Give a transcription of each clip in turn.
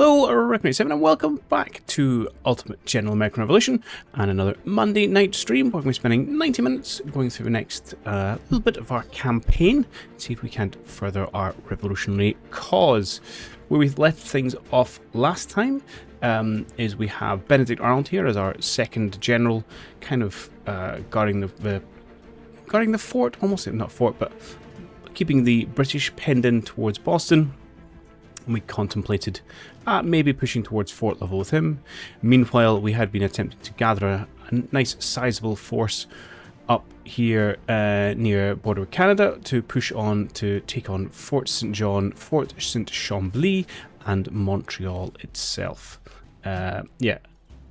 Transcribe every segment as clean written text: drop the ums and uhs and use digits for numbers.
Hello, Reckoning7, and welcome back to Ultimate General American Revolution, and another Monday night stream where we're going to be spending 90 minutes going through the next little bit of our campaign, see if we can't further our revolutionary cause. Where we left things off last time is we have Benedict Arnold here as our second general, kind of guarding the fort, almost not fort, but keeping the British penned in towards Boston. And we contemplated maybe pushing towards fort level with him. Meanwhile, we had been attempting to gather a nice sizable force up here near border with Canada to push on to take on Fort St. John, Fort St. Chambly, and Montreal itself. Yeah,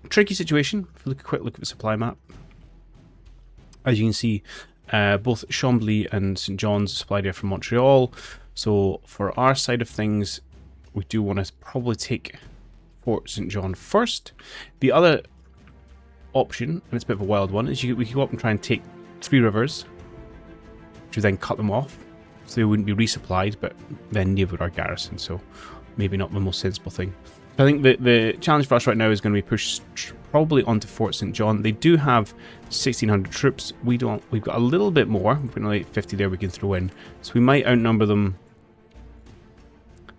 tricky situation. If we look a quick look at the supply map, as you can see, both Chambly and St. John's supplied here from Montreal. So for our side of things, we do want to probably take Fort St. John first. The other option, and it's a bit of a wild one, is we can go up and try and take Three Rivers, which would then cut them off, so they wouldn't be resupplied, but then near with our garrison, so maybe not the most sensible thing. So I think the challenge for us right now is going to be pushed probably onto Fort St. John. They do have 1,600 troops. We've got a little bit more. We've got another 50 there we can throw in, so we might outnumber them.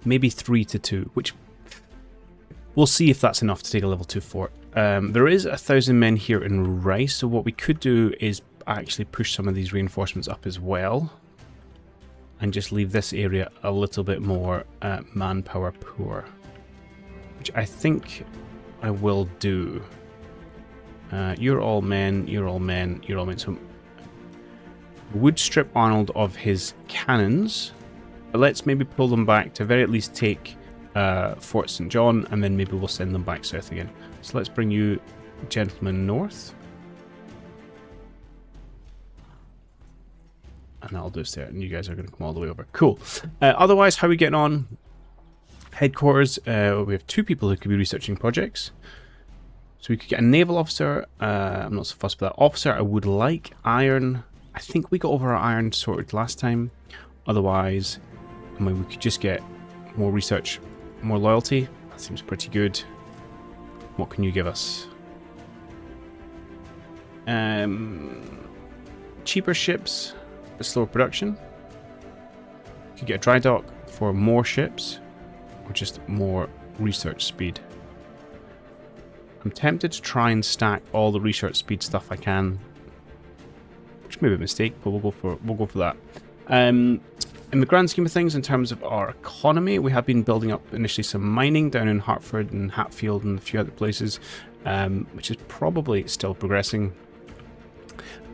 Maybe 3-2, which we'll see if that's enough to take a level 2 fort. There is 1,000 men here in Rice, so what we could do is actually push some of these reinforcements up as well, and just leave this area a little bit more manpower poor, which I think I will do. You're all men, you're all men, you're all men. So would strip Arnold of his cannons. But let's maybe pull them back to very at least take Fort St. John, and then maybe we'll send them back south again. So let's bring you gentlemen north. And that'll do us there, and you guys are going to come all the way over. Cool. Otherwise, how are we getting on? Headquarters, we have 2 people who could be researching projects. So we could get a naval officer. I'm not so fussed with that. Officer, I would like iron. I think we got over our iron sorted last time. Otherwise, I mean, we could just get more research, more loyalty. That seems pretty good. What can you give us? Cheaper ships, but slower production. Could get a dry dock for more ships, or just more research speed. I'm tempted to try and stack all the research speed stuff I can, which may be a mistake, but we'll go for that. In the grand scheme of things, in terms of our economy, we have been building up initially some mining down in Hartford and Hatfield and a few other places, which is probably still progressing.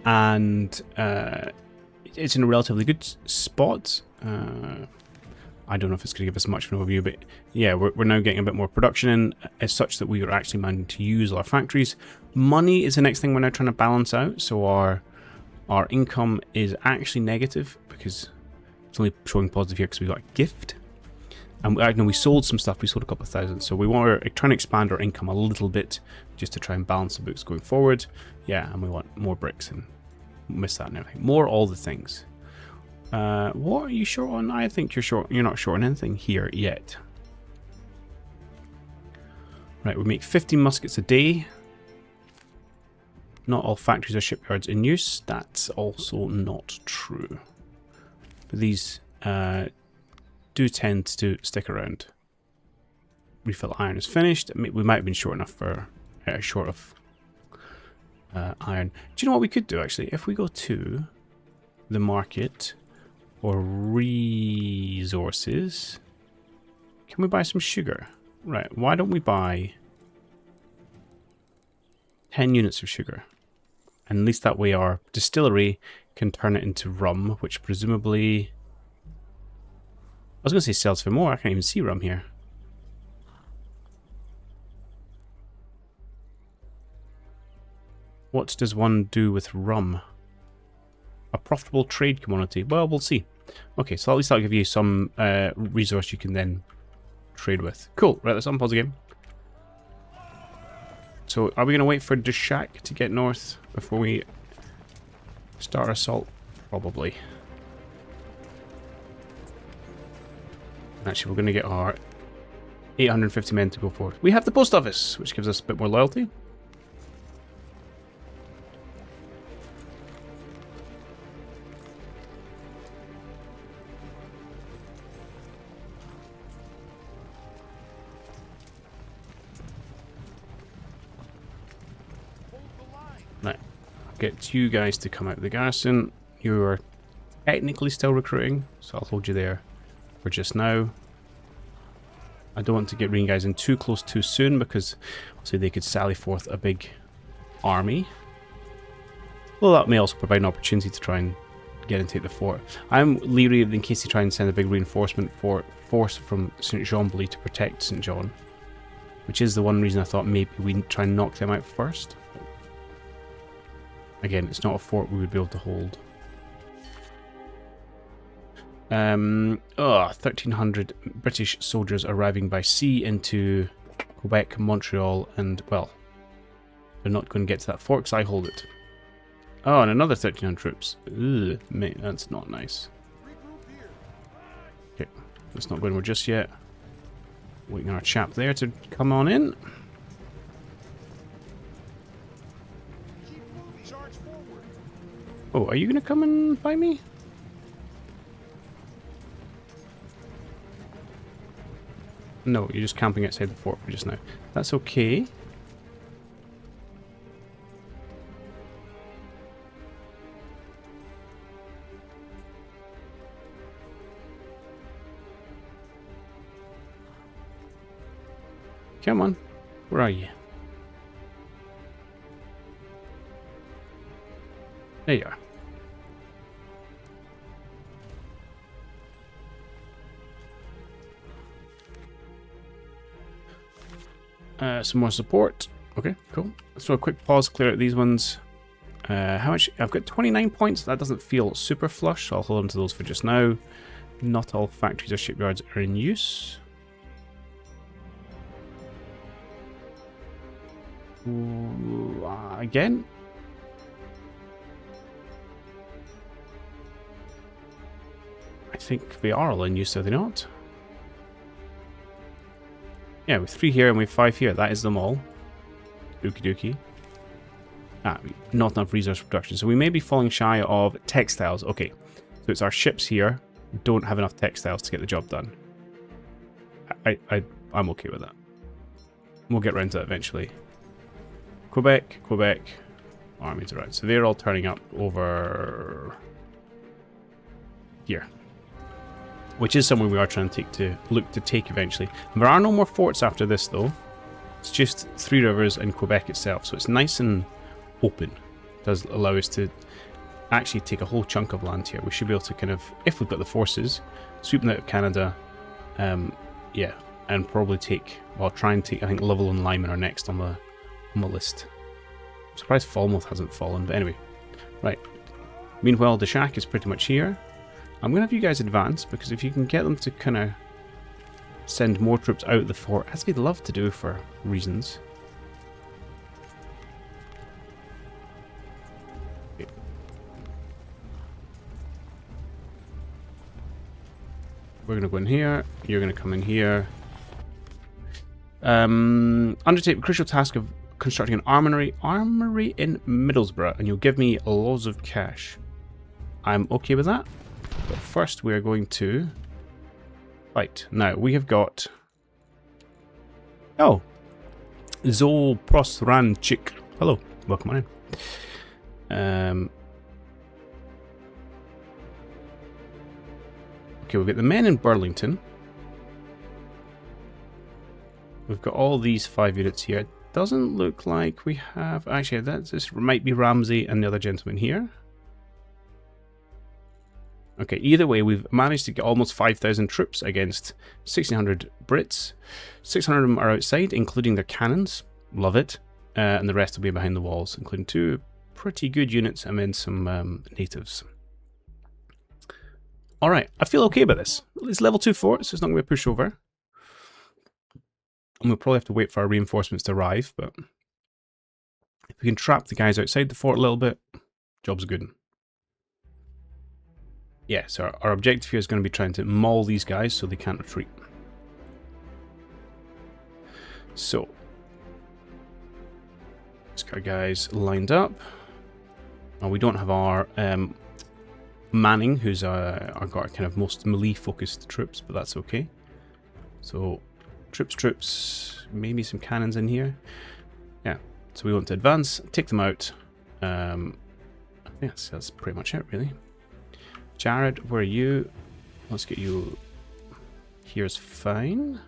And it's in a relatively good spot. I don't know if it's going to give us much of an overview, but yeah, we're now getting a bit more production in, as such that we are actually managing to use our factories. Money is the next thing we're now trying to balance out, so our income is actually negative because it's only showing positive here because we got a gift. And I know we sold some stuff, we sold a couple of thousand, so we want to try and expand our income a little bit just to try and balance the books going forward. Yeah, and we want more bricks and miss that and everything. More all the things. What are you short on? I think you're not short on anything here yet. Right, we make 50 muskets a day. Not all factories or shipyards in use. That's also not true. But these do tend to stick around. Refill iron is finished. We might have been short enough for short of iron. Do you know what we could do actually? If we go to the market for resources, can we buy some sugar? Right, why don't we buy 10 units of sugar? And at least that way our distillery can turn it into rum, which presumably... I was going to say sells for more. I can't even see rum here. What does one do with rum? A profitable trade commodity. Well, we'll see. Okay, so at least that'll give you some resource you can then trade with. Cool. Right, let's unpause the game. So, are we going to wait for Deshak to get north before we start our assault? Probably. Actually, we're going to get our 850 men to go forward. We have the post office, which gives us a bit more loyalty. Right, get you guys to come out of the garrison. You are technically still recruiting, so I'll hold you there for just now. I don't want to get Marine guys in too close too soon because obviously they could sally forth a big army. Well, that may also provide an opportunity to try and get and take the fort. I'm leery in case they try and send a big reinforcement force from St. Jean-Bly to protect St. John, which is the one reason I thought maybe we try and knock them out first. Again, it's not a fort we would be able to hold. 1,300 British soldiers arriving by sea into Quebec, Montreal, and, well, they're not going to get to that fort because I hold it. Oh, and another 1,300 troops. Ugh, mate, that's not nice. Okay, let's not go anywhere just yet. Waiting on our chap there to come on in. Oh, are you going to come and find me? No, you're just camping outside the fort for just now. That's okay. Come on. Where are you? There you are. Some more support. Okay, cool. Let's do a quick pause, clear out these ones. How much? I've got 29 points. That doesn't feel super flush, so I'll hold on to those for just now. Not all factories or shipyards are in use. Again. I think they are all in use, are they not? Yeah, with 3 here and with 5 here. That is them all. Dookie dookie. Not enough resource production. So we may be falling shy of textiles. Okay, so it's our ships here don't have enough textiles to get the job done. I'm okay with that. We'll get around to that eventually. Quebec. Armies are right. So they're all turning up over here. Which is somewhere we are trying to look to take eventually. And there are no more forts after this though. It's just 3 Rivers and Quebec itself. So it's nice and open. It does allow us to actually take a whole chunk of land here. We should be able to kind of, if we've got the forces, sweep them out of Canada. Yeah, and probably take, well, try and take, I think Level and Lyman are next on the list. I'm surprised Falmouth hasn't fallen, but anyway. Right. Meanwhile, the shack is pretty much here. I'm going to have you guys advance, because if you can get them to kind of send more troops out of the fort, as they'd love to do for reasons. Okay. We're going to go in here, you're going to come in here. Undertake the crucial task of constructing an armory in Middlesbrough, and you'll give me loads of cash. I'm okay with that. But first we are going to fight. Now, we have got... Oh! Zoprosranchik. Hello. Welcome on in. Okay, we've got the men in Burlington. We've got all these 5 units here. It doesn't look like we have... Actually, this might be Ramsey and the other gentleman here. Okay, either way, we've managed to get almost 5,000 troops against 1,600 Brits. 600 of them are outside, including their cannons. Love it. And the rest will be behind the walls, including 2 pretty good units and then some natives. Alright, I feel okay about this. It's level 2 fort, so it's not going to be a pushover. And we'll probably have to wait for our reinforcements to arrive, but if we can trap the guys outside the fort a little bit, job's good. Yeah, so our objective here is going to be trying to maul these guys so they can't retreat. So, let's get our guys lined up. Well, we don't have our Manning, who's our got our kind of most melee-focused troops, but that's okay. So, troops, maybe some cannons in here. Yeah, so we want to advance, take them out. Yes, that's pretty much it, really. Jared, where are you? Let's get you... Here's fine.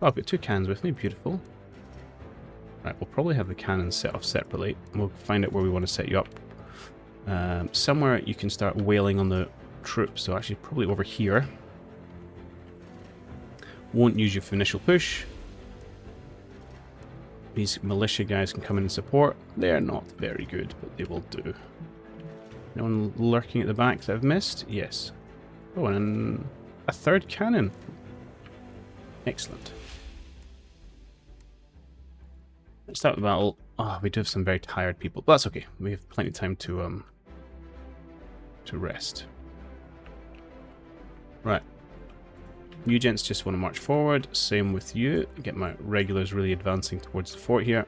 Oh, I've got 2 cannons with me, beautiful. Right, we'll probably have the cannons set off separately. We'll find out where we want to set you up. Somewhere you can start wailing on the troops, so actually probably over here. Won't use you for initial push. These militia guys can come in and support. They're not very good, but they will do. No one lurking at the back that I've missed? Yes. Oh, and a 3rd cannon. Excellent. Let's start the battle. Oh, we do have some very tired people, but that's okay. We have plenty of time to rest. Right. You gents just want to march forward. Same with you. Get my regulars really advancing towards the fort here.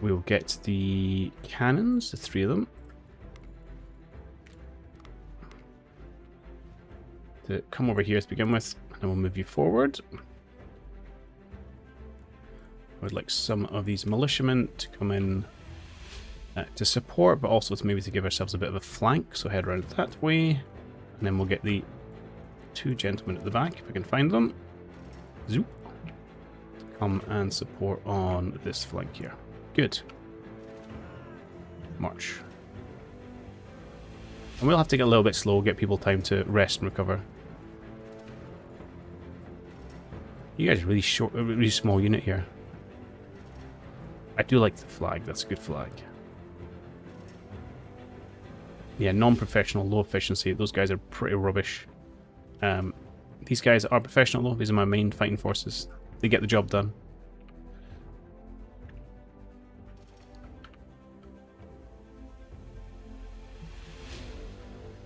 We'll get the cannons, the 3 of them, to come over here to begin with, and we'll move you forward. I would like some of these militiamen to come in to support, but also to maybe to give ourselves a bit of a flank, so head around that way, and then we'll get the 2 gentlemen at the back, if I can find them. Zoop. Come and support on this flank here. Good. March. And we'll have to get a little bit slow, get people time to rest and recover. You guys are really short, a really small unit here. I do like the flag, that's a good flag. Yeah, non-professional, low efficiency, those guys are pretty rubbish. These guys are professional though, these are my main fighting forces. They get the job done.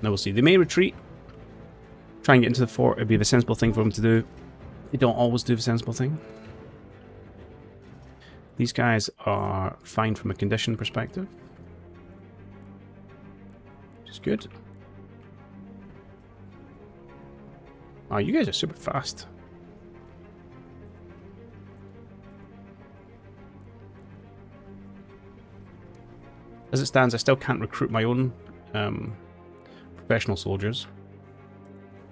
Now we'll see. They may retreat. Try and get into the fort. It'd be the sensible thing for them to do. They don't always do the sensible thing. These guys are fine from a condition perspective. Which is good. Oh, you guys are super fast. As it stands, I still can't recruit my own professional soldiers.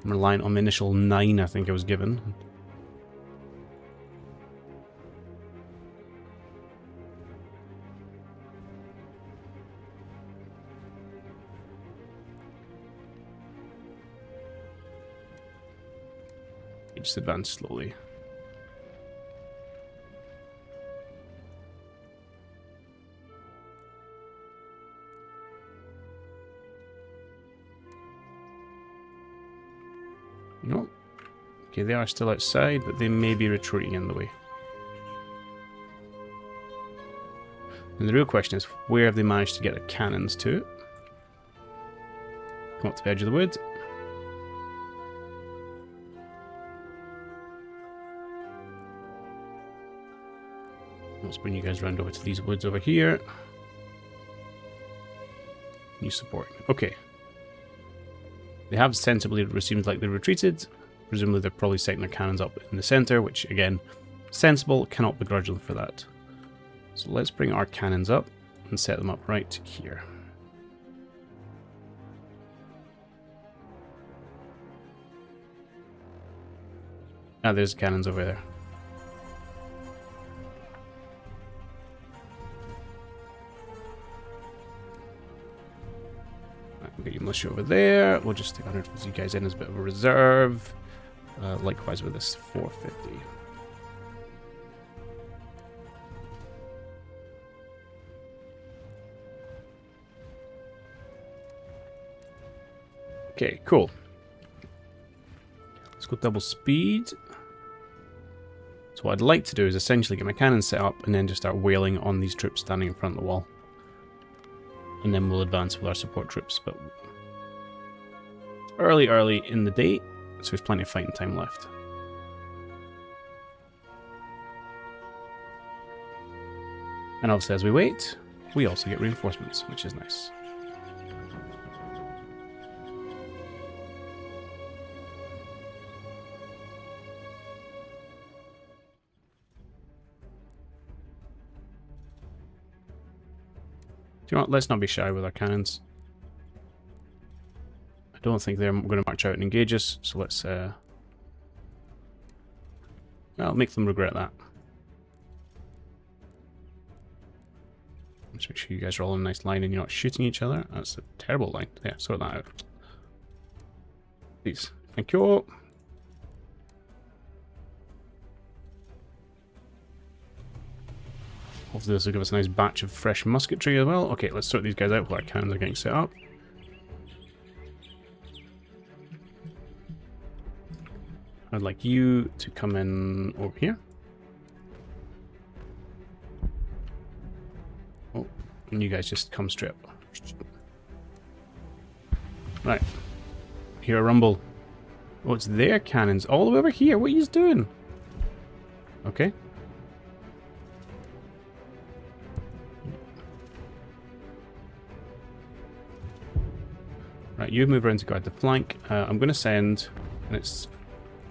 I'm relying on the initial 9 I think I was given. You just advance slowly. No. Okay, they are still outside, but they may be retreating in the way. And the real question is, where have they managed to get their cannons to? Come up to the edge of the wood. Let's bring you guys around over to these woods over here. You support. Okay. They have sensibly, it seems like they retreated. Presumably they're probably setting their cannons up in the center, which again, sensible, cannot begrudge them for that. So let's bring our cannons up and set them up right here. Ah, there's cannons over there. We'll get your militia over there. We'll just stick 150 guys in as a bit of a reserve. Likewise with this 450. Okay, cool. Let's go double speed. So what I'd like to do is essentially get my cannons set up and then just start wailing on these troops standing in front of the wall. And then we'll advance with our support troops, but early in the day, so there's plenty of fighting time left. And obviously as we wait, we also get reinforcements, which is nice. Do you know what? Let's not be shy with our cannons. I don't think they're going to march out and engage us, so let's I'll make them regret that. Let's make sure you guys are all in a nice line and you're not shooting each other. That's a terrible line. Yeah, sort that out. Please. Thank you. Hopefully this will give us a nice batch of fresh musketry as well. Okay, let's sort these guys out while our cannons are getting set up. I'd like you to come in over here. Oh, and you guys just come straight up. Right. Hear a rumble. Oh, it's their cannons all the way over here. What are you doing? Okay. Right, you move around to guard the flank. I'm going to send, and it's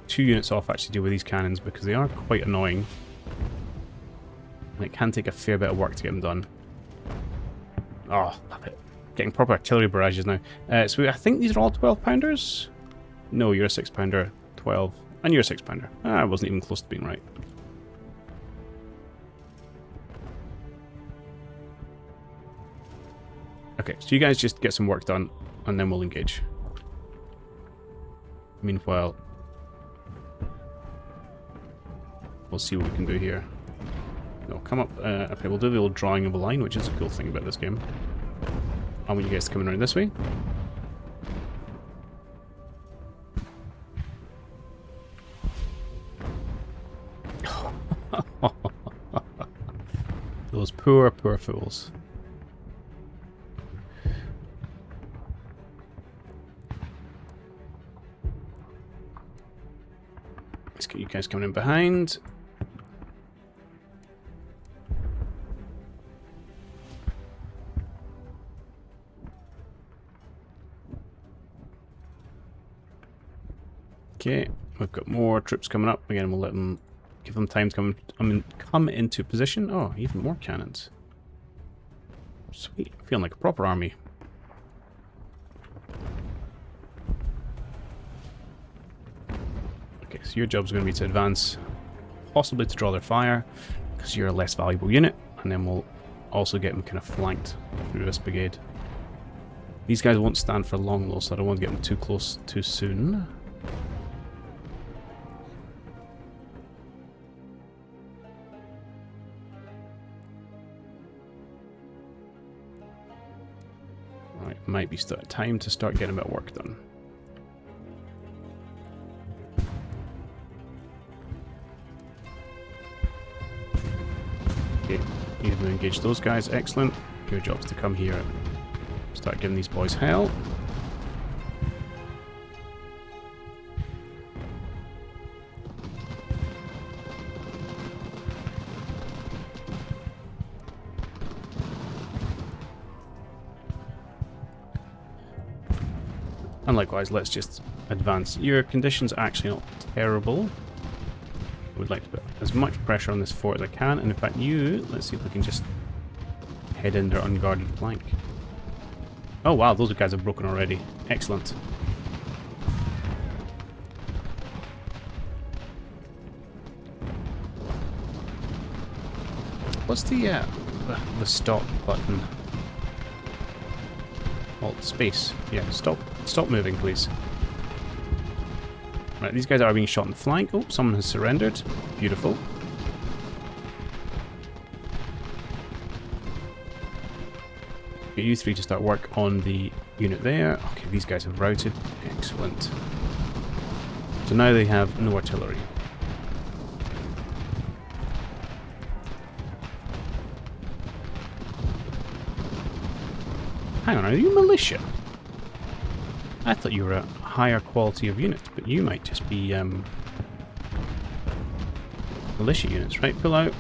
2 units off actually deal with these cannons because they are quite annoying. And it can take a fair bit of work to get them done. Oh, love it. Getting proper artillery barrages now. So I think these are all 12-pounders? No, you're a 6-pounder, 12, and you're a 6-pounder. I wasn't even close to being right. Okay, so you guys just get some work done, and then we'll engage. Meanwhile, we'll see what we can do here. No, come up. Okay, we'll do the old drawing of a line, which is a cool thing about this game. I want you guys to come in around this way. Those poor, poor fools. Let's get you guys coming in behind. Okay, we've got more troops coming up. Again, we'll let them, give them time to come into position. Oh, even more cannons. Sweet, feeling like a proper army. Okay, so your job's going to be to advance, possibly to draw their fire, because you're a less valuable unit, and then we'll also get them kind of flanked through this brigade. These guys won't stand for long though, so I don't want to get them too close too soon. Right, might be time to start getting a bit of work done. Okay, you can engage those guys, excellent. Your job's to come here and start giving these boys hell. And likewise, let's just advance. Your condition's actually not terrible. I would like to put as much pressure on this fort as I can, and in fact you, let's see if we can just head in their unguarded flank. Oh wow, those guys have broken already. Excellent. What's the stop button? Alt space. Yeah, stop moving, please. Right, these guys are being shot in the flank. Oh, someone has surrendered. Beautiful. Get you three to start work on the unit there. Okay, these guys have routed. Excellent. So now they have no artillery. Hang on, are you militia? I thought you were a higher quality of unit, but you might just be militia units, right? Pull out.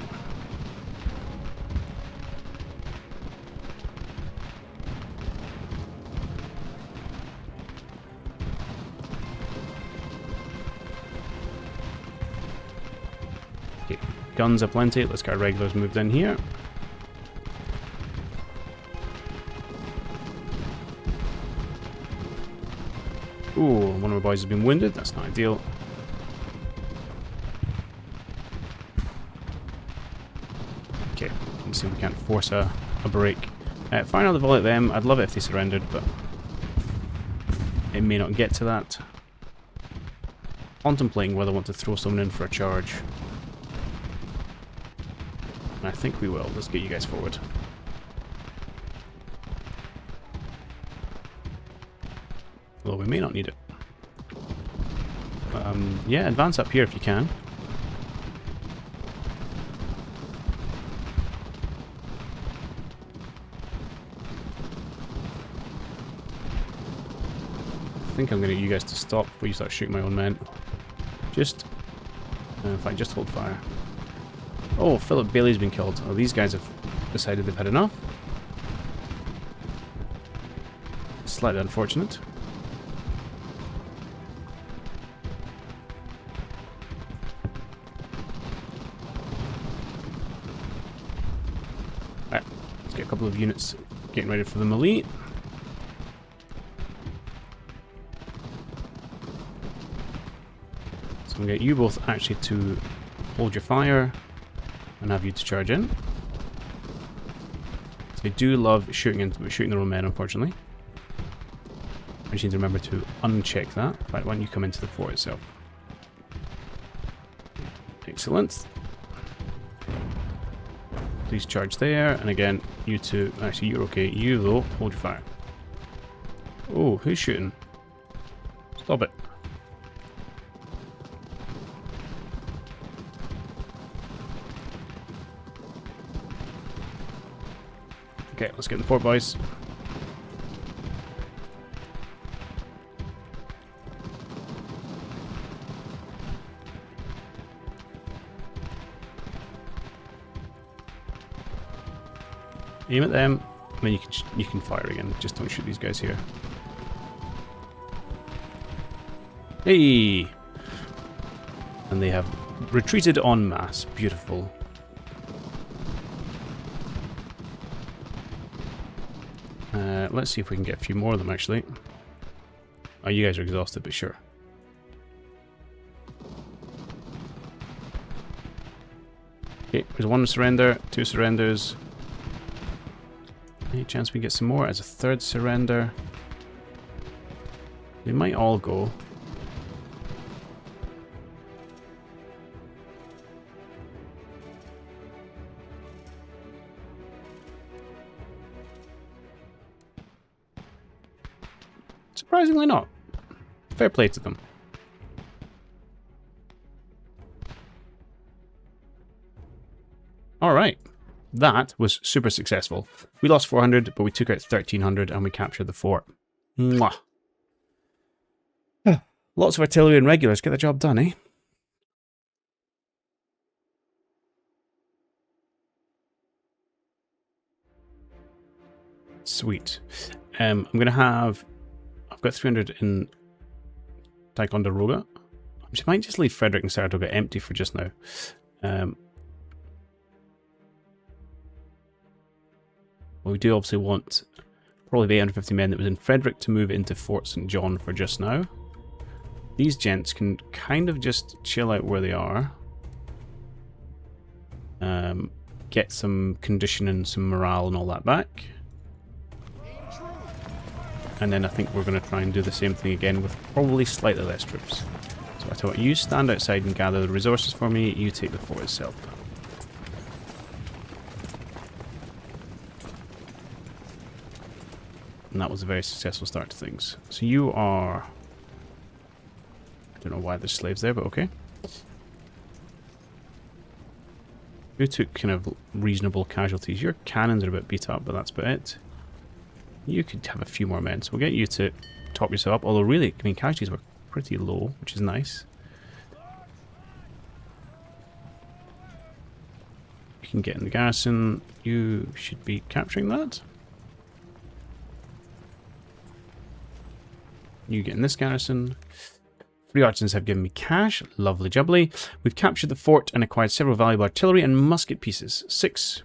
Okay, guns aplenty. Let's get our regulars moved in here. Ooh, one of my boys has been wounded. That's not ideal. Okay, let's see if we can't force a break. Fire another volley at them. I'd love it if they surrendered, but it may not get to that. Contemplating whether I want to throw someone in for a charge. And I think we will. Let's get you guys forward. Although we may not need it. Yeah, advance up here if you can. I think I'm going to get you guys to stop before you start shooting my own men. Just... in fact, just hold fire. Oh, Philip Bailey's been killed. Oh, these guys have decided they've had enough. Slightly unfortunate. Alright, let's get a couple of units getting ready for the melee. So I'm going to get you both actually to hold your fire and have you to charge in. So they do love shooting their own men, unfortunately. I just need to remember to uncheck that. Right, why don't you come into the fort itself? Excellent. Please charge there, and again, you two. Actually, you're okay. You though, hold your fire. Oh, who's shooting? Stop it. Okay, let's get in the fort, boys. Aim at them, and then you can fire again. Just don't shoot these guys here. Hey! And they have retreated en masse. Beautiful. Let's see if we can get a few more of them, actually. Oh, you guys are exhausted, but sure. Okay, there's one surrender, 2 surrenders. Any chance we get some more as a 3rd surrender? They might all go. Surprisingly not. Fair play to them. Alright. That was super successful. We lost 400, but we took out 1,300 and we captured the fort. Mwah. Lots of artillery and regulars. Get the job done, eh? Sweet. I'm going to have... I've got 300 in Ticonderoga. I might just leave Frederick and Saratoga empty for just now. Well, we do obviously want probably the 850 men that was in Frederick to move into Fort St. John for just now. These gents can kind of just chill out where they are. Get some condition and some morale and all that back. And then I think we're going to try and do the same thing again with probably slightly less troops. So I tell you what, you stand outside and gather the resources for me, you take the fort itself. And that was a very successful start to things. So you are... I don't know why there's slaves there, but okay. You took kind of reasonable casualties. Your cannons are a bit beat up, but that's about it. You could have a few more men, so we'll get you to top yourself up. Although really, I mean, casualties were pretty low, which is nice. You can get in the garrison. You should be capturing that. You get in this garrison. 3 artisans have given me cash. Lovely jubbly. We've captured the fort and acquired several valuable artillery and musket pieces. 6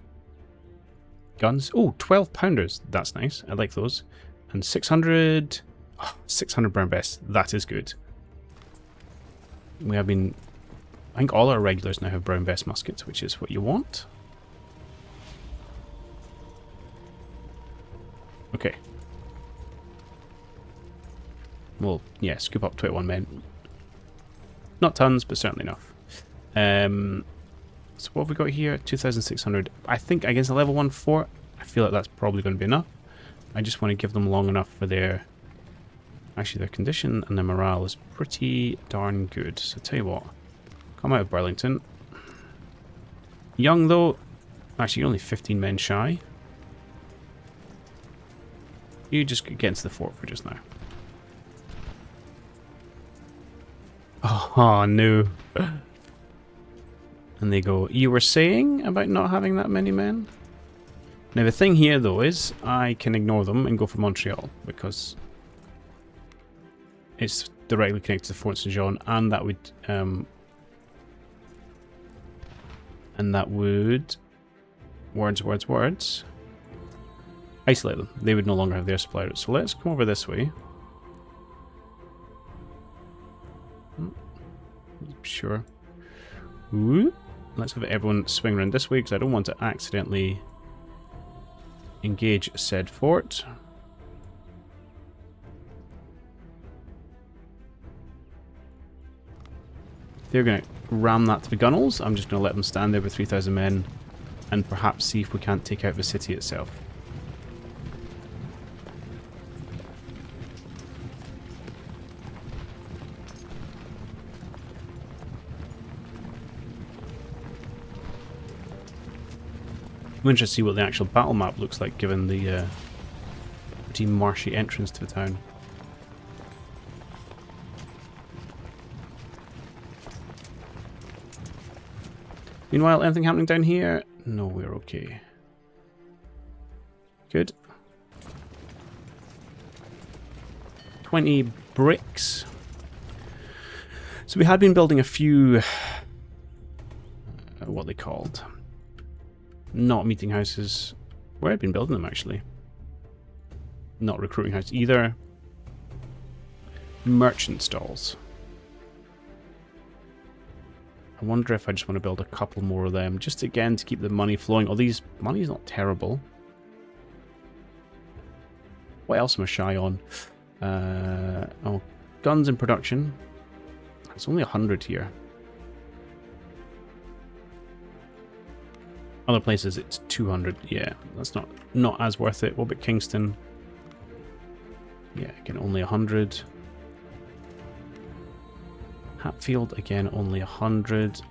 guns. Oh, 12 pounders. That's nice. I like those. And 600... Oh, 600 brown best. That is good. We have been... I think all our regulars now have brown vest muskets, which is what you want. Okay. Well, yeah, scoop up 21 men. Not tons, but certainly enough. So what have we got here? 2,600. I think against a level 1 fort, I feel like that's probably going to be enough. I just want to give them long enough for their... Actually, their condition and their morale is pretty darn good. So tell you what. Come out of Burlington. Young, though. Actually, you're only 15 men shy. You just get into the fort for just now. Oh, no. And they go, you were saying about not having that many men? Now, the thing here, though, is I can ignore them and go for Montreal, because it's directly connected to Fort St. John, and that would... words. Isolate them. They would no longer have their supply route. So let's come over this way. Sure. Ooh. Let's have everyone swing around this way, because I don't want to accidentally engage said fort. They're going to ram that to the gunnels. I'm just going to let them stand there with 3,000 men and perhaps see if we can't take out the city itself. I'm interested to see what the actual battle map looks like given the pretty marshy entrance to the town. Meanwhile, anything happening down here? No, we're okay. Good. 20 bricks. So we had been building a few... what they called? Not meeting houses. Where I'd been building them, actually. Not recruiting house either. Merchant stalls. I wonder if I just want to build a couple more of them, just again to keep the money flowing. Oh, these money's not terrible. What else am I shy on? Oh, guns in production. It's only 100 here. Other places it's 200. Yeah, that's not as worth it. What about Kingston? Yeah, again only 100. Hatfield, again, only 100.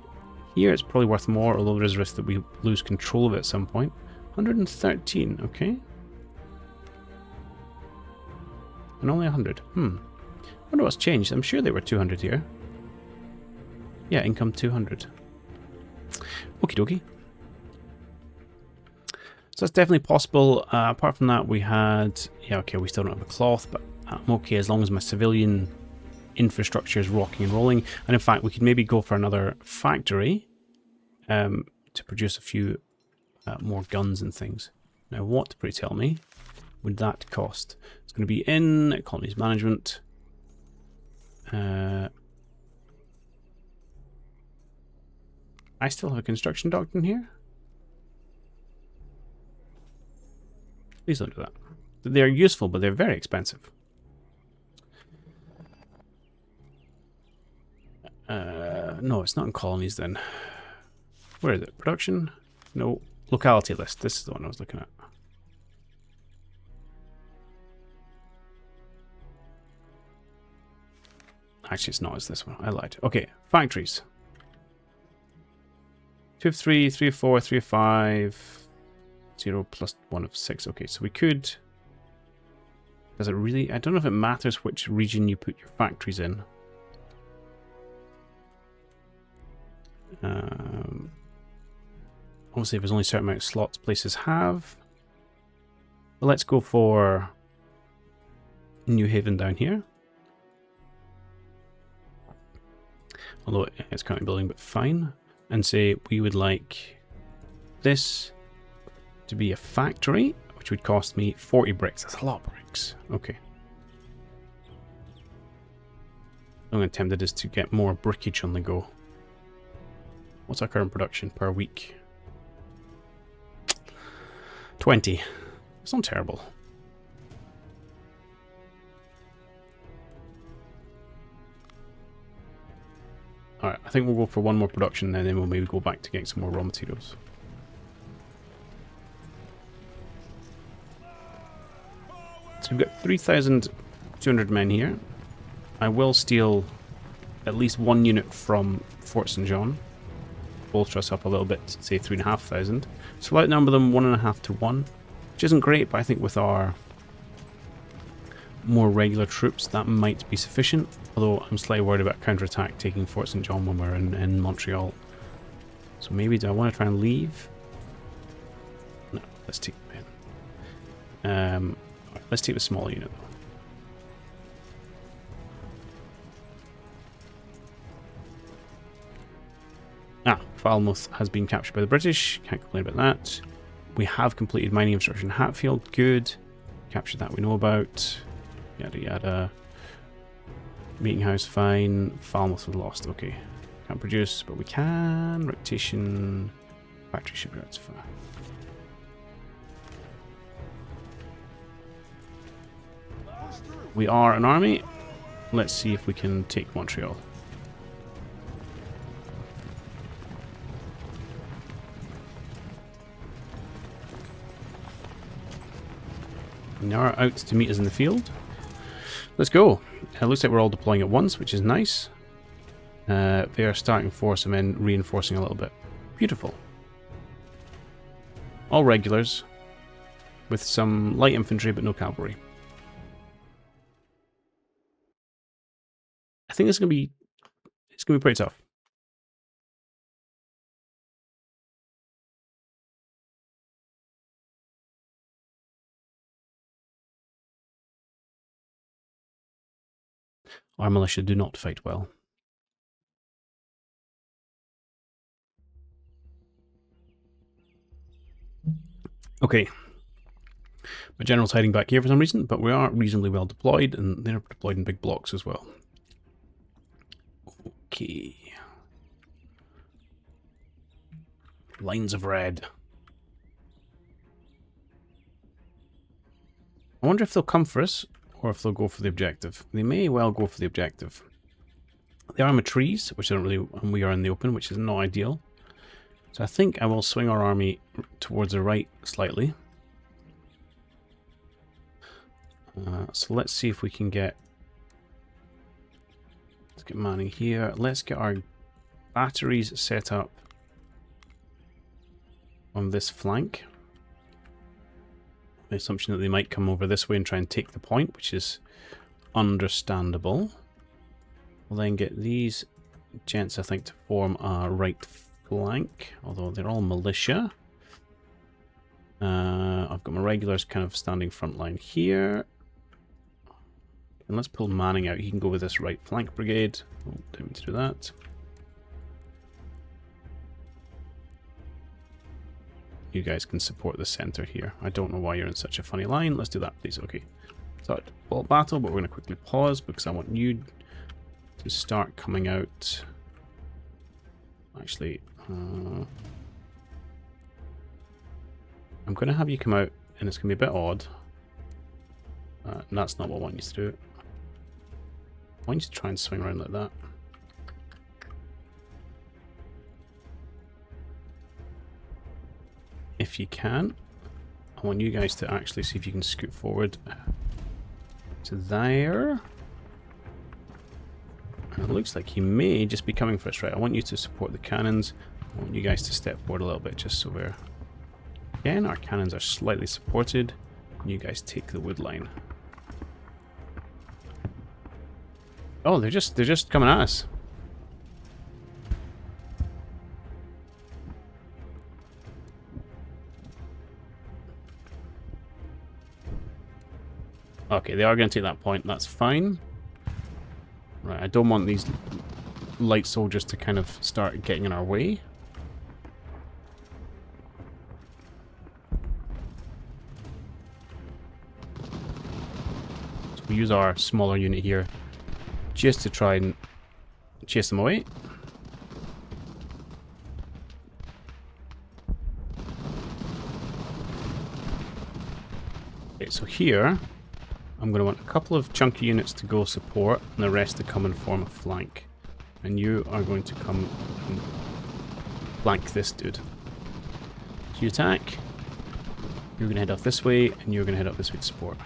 Here it's probably worth more, although there is a risk that we lose control of it at some point. 113, okay. And only 100. Wonder what's changed. I'm sure they were 200 here. Yeah, income 200. Okie dokie. So that's definitely possible. Apart from that, we had... Yeah, okay, we still don't have a cloth, but I'm okay as long as my civilian infrastructure is rocking and rolling. And in fact, we could maybe go for another factory to produce a few more guns and things. Now, what, pray tell me, would that cost? It's going to be in colonies management. I still have a construction doctrine here. Please don't do that. They're useful, but they're very expensive. No, it's not in colonies then. Where is it? Production? No. Locality list. This is the one I was looking at. Actually, it's not. It's this one. I lied. Okay, factories. 2 of 3, 3 of 4, 3 of 5, 0 plus 1 of 6. Okay, so we could... Does it really... I don't know if it matters which region you put your factories in. Obviously, there's only a certain amount of slots places have. But let's go for New Haven down here. although it's currently building, but fine. And say we would like this to be a factory, which would cost me 40 bricks. That's a lot of bricks. Okay. I'm tempted is to get more brickage on the go. What's our current production per week? 20. It's not terrible. Alright, I think we'll go for one more production and then we'll maybe go back to getting some more raw materials. So we've got 3,200 men here. I will steal at least one unit from Fort St. John. Bolster us up a little bit, say 3,500. So we'll outnumber them 1.5 to 1, which isn't great, but I think with our more regular troops that might be sufficient. Although I'm slightly worried about counterattack taking Fort St. John when we're in Montreal. So maybe do I want to try and leave? No, let's take them in. Let's take the smaller unit though. Falmouth has been captured by the British. Can't complain about that. We have completed mining infrastructure in Hatfield. Good. Captured that we know about. Yada yada. Meeting house fine. Falmouth was lost. Okay. Can't produce, but we can. Rotation. Factory shipyards fine. We are an army. Let's see if we can take Montreal. Now out to meet us in the field. Let's go. It looks like we're all deploying at once, which is nice. They are starting force and then reinforcing a little bit. Beautiful. All regulars with some light infantry but no cavalry. I think it's gonna be pretty tough. Our militia do not fight well. Okay. My general's hiding back here for some reason, but we are reasonably well deployed, and they're deployed in big blocks as well. Okay. Lines of red. I wonder if they'll come for us, or if they'll go for the objective. They may well go for the objective. They are in the trees, which I don't really, and we are in the open, which is not ideal. So I think I will swing our army towards the right slightly. So let's see if we can get... Let's get manning here. Let's get our batteries set up on this flank. The assumption that they might come over this way and try and take the point, which is understandable. We'll then get these gents, I think, to form a right flank, although they're all militia. I've got my regulars kind of standing front line here. And let's pull Manning out. He can go with this right flank brigade. Oh, didn't mean to do that. You guys can support the center here. I don't know why you're in such a funny line. Let's do that, please. Okay. Start battle, but we're going to quickly pause because I want you to start coming out. Actually, I'm going to have you come out, and it's going to be a bit odd. And that's not what I want you to do. I want you to try and swing around like that. If you can, I want you guys to actually see if you can scoot forward to there. And it looks like he may just be coming for us, right? I want you to support the cannons. I want you guys to step forward a little bit just so we're... Again, our cannons are slightly supported. And you guys take the wood line. Oh, they're just coming at us. Okay, they are going to take that point. That's fine. Right, I don't want these light soldiers to kind of start getting in our way. So we use our smaller unit here just to try and chase them away. Okay, so here I'm going to want a couple of chunky units to go support and the rest to come and form a flank. And you are going to come and flank this dude. So you attack, you're going to head off this way, and you're going to head up this way to support.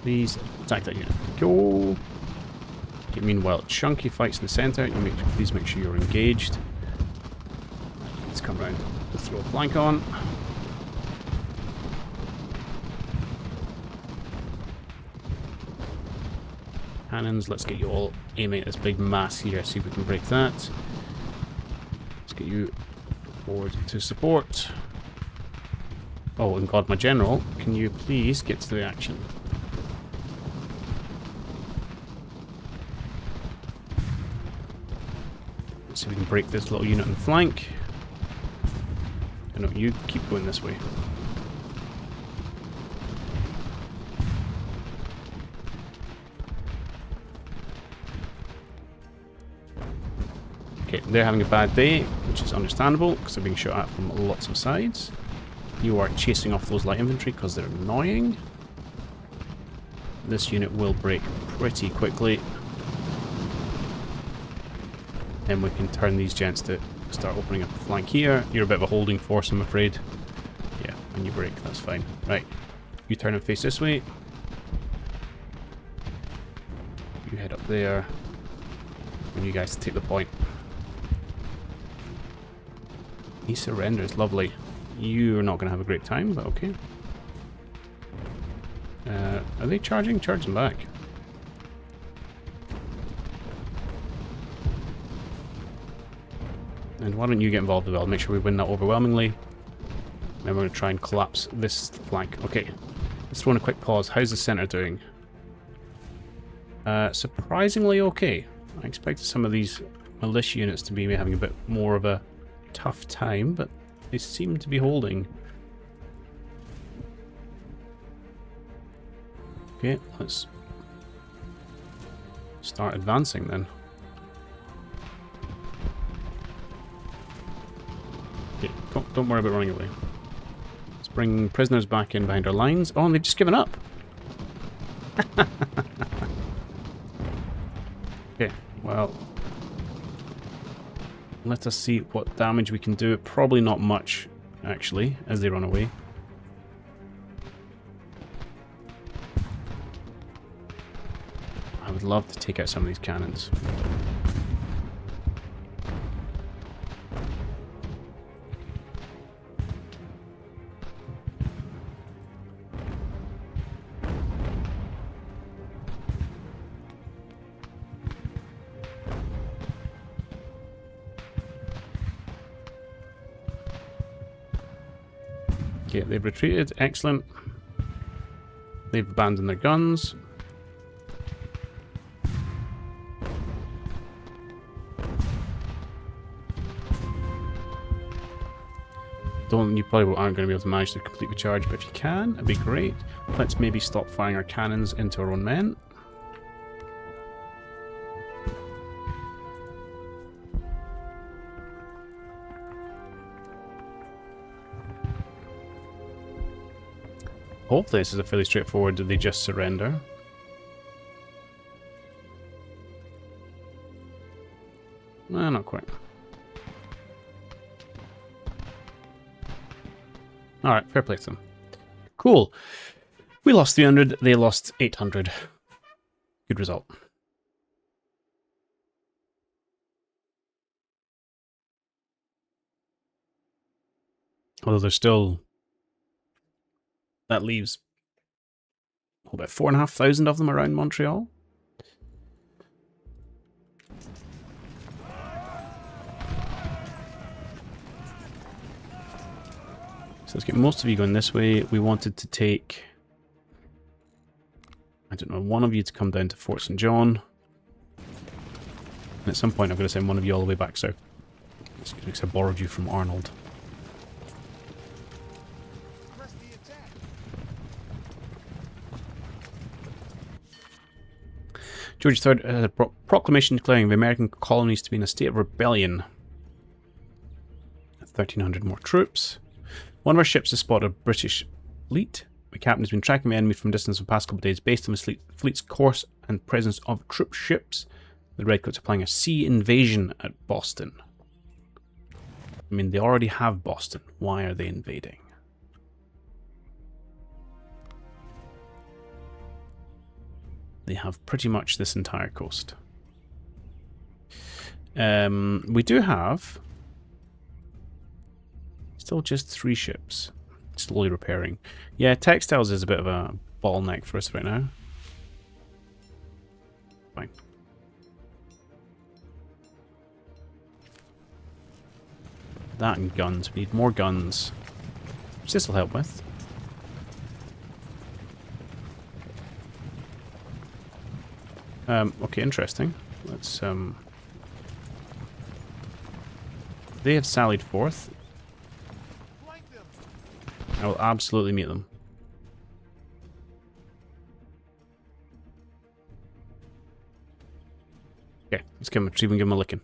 Please attack that unit. Go! Okay, meanwhile, chunky fights in the center. Please make sure you're engaged. Let's come around. Let's throw a flank on. Cannons, let's get you all aiming at this big mass here, see if we can break that. Let's get you forward to support. Oh, and God, my general, can you please get to the action? Let's see if we can break this little unit on the flank. No, you keep going this way. Okay, they're having a bad day, which is understandable because they're being shot at from lots of sides. You are chasing off those light infantry because they're annoying. This unit will break pretty quickly. Then we can turn these gents to start opening up the flank here. You're a bit of a holding force, I'm afraid. Yeah, when you break, that's fine. Right, you turn and face this way. You head up there. And you guys take the point. He surrenders, lovely. You're not going to have a great time, but okay. Are they charging? Charge them back. And why don't you get involved as well? Make sure we win that overwhelmingly. Then we're going to try and collapse this flank. Okay, let's throw in a quick pause. How's the center doing? Surprisingly okay. I expected some of these militia units to be having a bit more of a tough time, but they seem to be holding. Okay, let's start advancing then. Okay, don't worry about running away. Let's bring prisoners back in behind our lines. Oh, and they've just given up. Okay, well, let us see what damage we can do. Probably not much, actually, as they run away. I would love to take out some of these cannons. Okay, they've retreated. Excellent. They've abandoned their guns. You probably aren't going to be able to manage to complete the charge, but if you can, that'd be great. Let's maybe stop firing our cannons into our own men. Hopefully this is a fairly straightforward, do they just surrender? No, not quite. Alright, fair play to them. Cool. We lost 300, they lost 800. Good result. Although there's still... That leaves about 4,500 of them around Montreal. So let's get most of you going this way. We wanted to take I don't know, one of you to come down to Fort St. John. And at some point I'm going to send one of you all the way back south. Because I borrowed you from Arnold. George III had a proclamation declaring the American colonies to be in a state of rebellion. 1,300 more troops. One of our ships has spotted a British fleet. The captain has been tracking the enemy from a distance for the past couple of days based on the fleet's course and presence of troop ships. The Redcoats are planning a sea invasion at Boston. I mean, they already have Boston. Why are they invading? They have pretty much this entire coast. We do have still just 3 ships. Slowly repairing. Yeah, textiles is a bit of a bottleneck for us right now. Fine. That and guns. We need more guns. Which this will help with. Okay, interesting. Let's, they have sallied forth. I will absolutely meet them. Okay, let's give them a, see if we can give them a licking.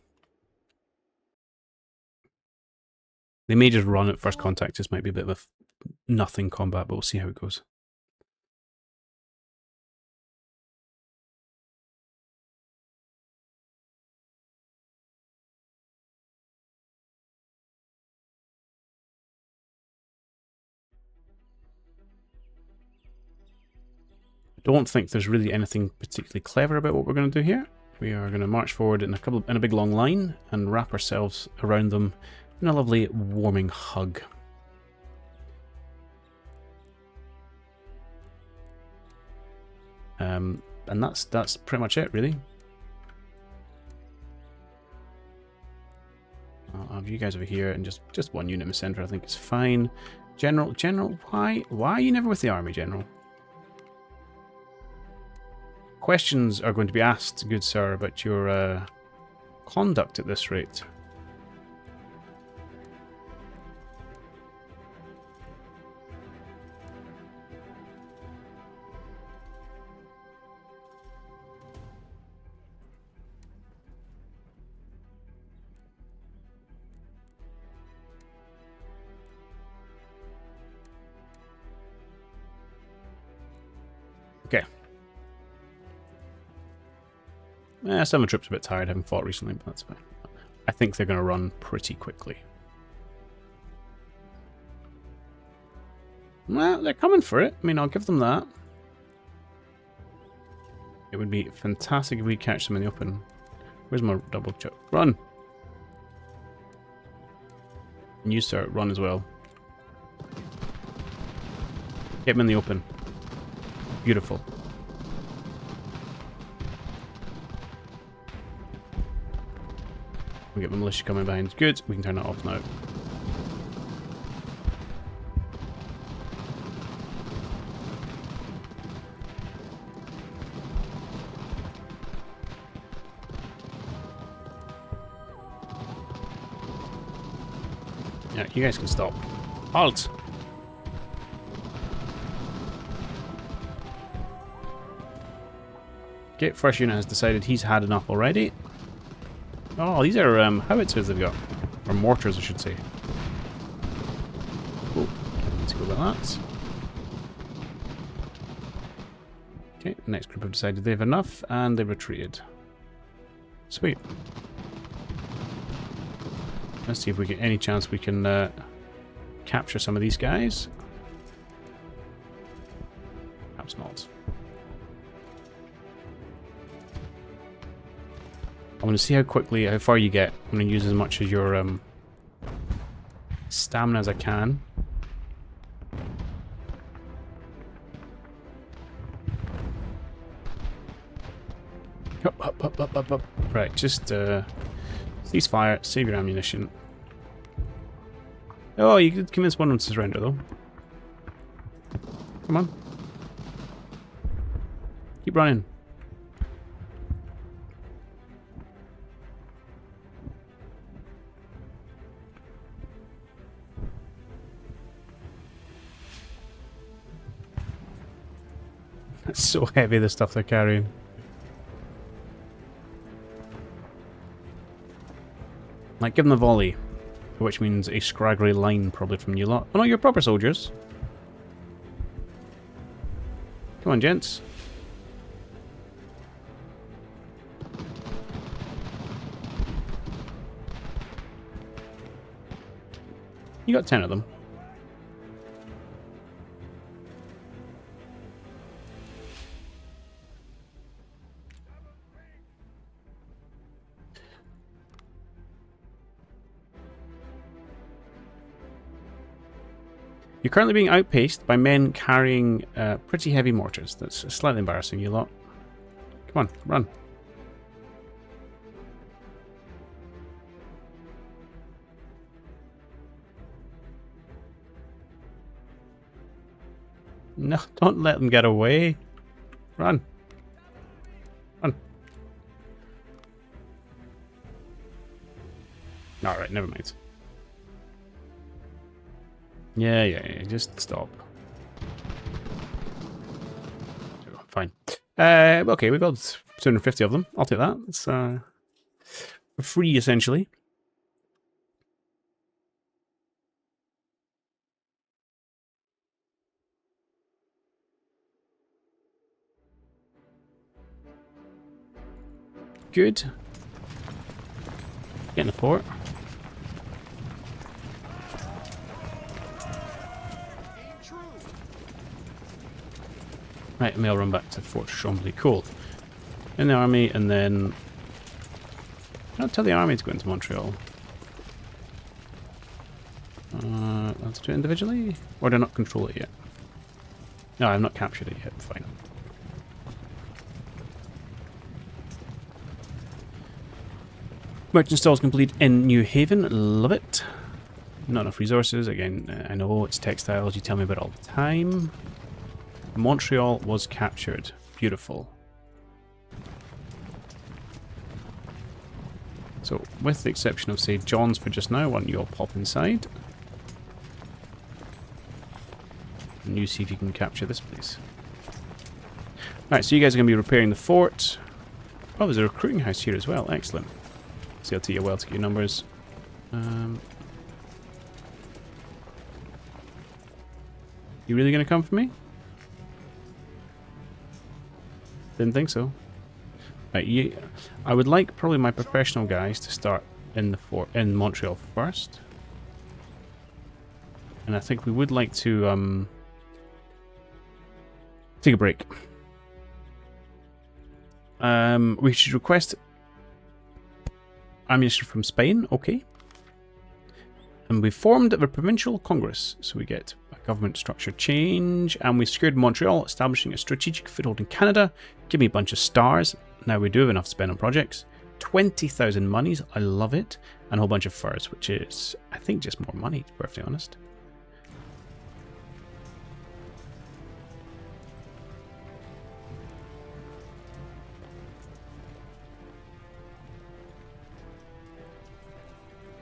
They may just run at first contact. This might be a bit of a nothing combat, but we'll see how it goes. I don't think there's really anything particularly clever about what we're going to do here. We are going to march forward in a big long line and wrap ourselves around them in a lovely warming hug. And that's pretty much it, really. I'll have you guys over here and just one unit in the center. I think it's fine. General, why are you never with the army, General? Questions are going to be asked, good sir, about your conduct at this rate. Okay. Some of the troops are a bit tired, having fought recently, but that's fine. I think they're going to run pretty quickly. Well, they're coming for it. I mean, I'll give them that. It would be fantastic if we catch them in the open. Where's my double chuck? Run! And you, sir, run as well. Get them in the open. Beautiful. We get the militia coming behind. Good, we can turn that off now. Yeah, you guys can stop. Halt! Okay, first unit has decided he's had enough already. Oh, these are howitzers they've got. Or mortars, I should say. Oh, let's go with that. Okay, the next group have decided they have enough, and they retreated. Sweet. Let's see if we get any chance we can capture some of these guys. Perhaps not. I'm going to see how far you get. I'm going to use as much of your stamina as I can. Up. Right, just cease fire, save your ammunition. Oh, you could convince one of them to surrender, though. Come on. Keep running. It's so heavy, the stuff they're carrying. Like, give them a volley. Which means a scraggly line, probably, from you lot. Oh no, you're proper soldiers. Come on, gents. You got 10 of them. You're currently being outpaced by men carrying pretty heavy mortars. That's slightly embarrassing, you lot. Come on, run. No, don't let them get away. Run. Run. Alright, never mind. Yeah, just stop. Fine. Okay, we've got 250 of them. I'll take that. It's for free, essentially. Good. Get in the port. Right, and I'll run back to Fort Chambly. Cool. In the army, and then... I'll tell the army to go into Montreal. Let's do it individually? Or do I not control it yet? No, I've not captured it yet. Fine. Merchant stalls complete in New Haven. Love it. Not enough resources. Again, I know it's textiles. You tell me about it all the time. Montreal was captured. Beautiful. So, with the exception of, say, John's for just now, why don't you all pop inside? And you see if you can capture this place. Alright, so you guys are going to be repairing the fort. Oh, there's a recruiting house here as well. Excellent. See, it'll take you a while to get your numbers. You really going to come for me? Didn't think so. Right, I would like probably my professional guys to start in the fort in Montreal first, and I think we would like to take a break. We should request ammunition from Spain. Okay. And we formed a provincial congress, so we get a government structure change, and we secured Montreal, establishing a strategic foothold in Canada. Give me a bunch of stars. Now we do have enough to spend on projects. 20,000 monies, I love it. And a whole bunch of furs, which is, I think, just more money, to be perfectly honest.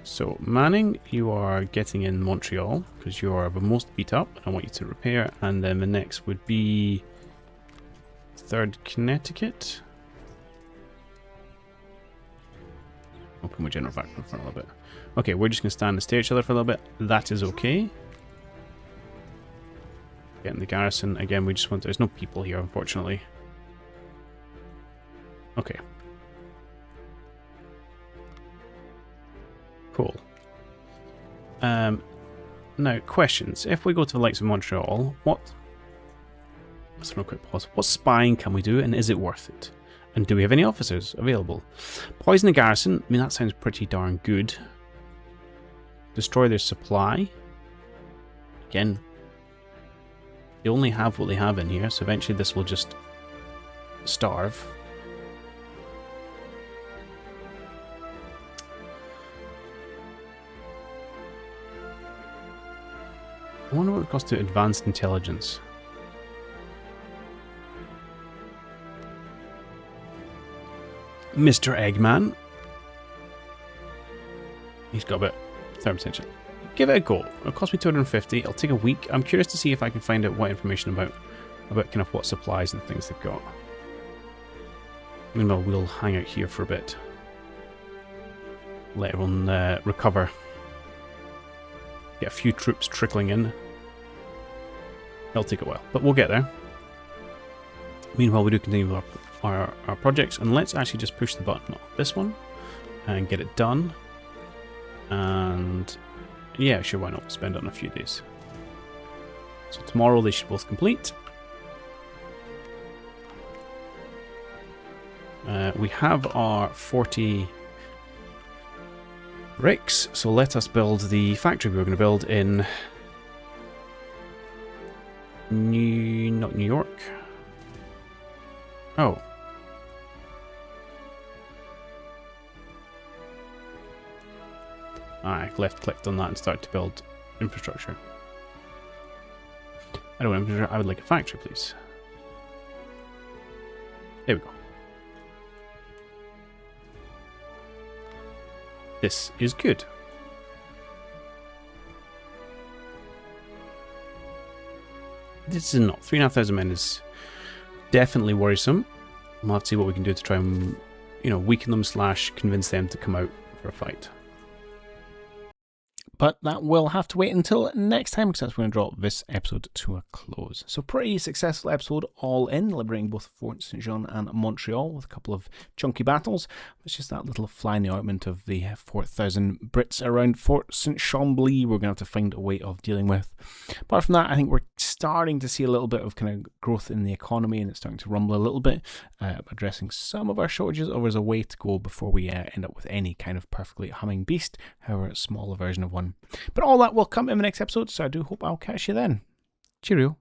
So, Manning, you are getting in Montreal, because you are the most beat up, and I want you to repair. And then the next would be 3rd Connecticut. Open my general back for a little bit. Okay, we're just going to stand and stare at each other for a little bit. That is okay. Getting the garrison. Again, we just want... There's no people here, unfortunately. Okay. Cool. Now, questions. If we go to the likes of Montreal, what... Let's have a quick pause. What spying can we do, and is it worth it? And do we have any officers available? Poison the garrison. I mean, that sounds pretty darn good. Destroy their supply. Again, they only have what they have in here, so eventually this will just starve. I wonder what it costs to advanced intelligence. Mr. Eggman. He's got about 30%. Give it a go. It'll cost me 250. It'll take a week. I'm curious to see if I can find out what information about kind of what supplies and things they've got. Meanwhile, we'll hang out here for a bit. Let everyone recover. Get a few troops trickling in. It'll take a while, but we'll get there. Meanwhile, we do continue with our projects, and let's actually just push the button on this one and get it done. And yeah, sure, why not? We'll spend it on a few days. So tomorrow they should both complete. We have our 40 bricks, so let us build the factory we were going to build in not New York. Oh. I left-clicked on that and started to build infrastructure. I don't want infrastructure, I would like a factory, please. There we go. This is good. This is not. 3,500 men is definitely worrisome. We'll have to see what we can do to try and, you know, weaken them / convince them to come out for a fight. But that will have to wait until next time, because that's going to draw this episode to a close. So pretty successful episode all in, liberating both Fort St. Jean and Montreal with a couple of chunky battles. It's just that little fly in the ointment of the 4,000 Brits around Fort St. Chambly we're going to have to find a way of dealing with. Apart from that, I think we're starting to see a little bit of kind of growth in the economy, and it's starting to rumble a little bit, addressing some of our shortages over as a way to go before we end up with any kind of perfectly humming beast, however a smaller version of one. But all that will come in the next episode, so I do hope I'll catch you then. Cheerio.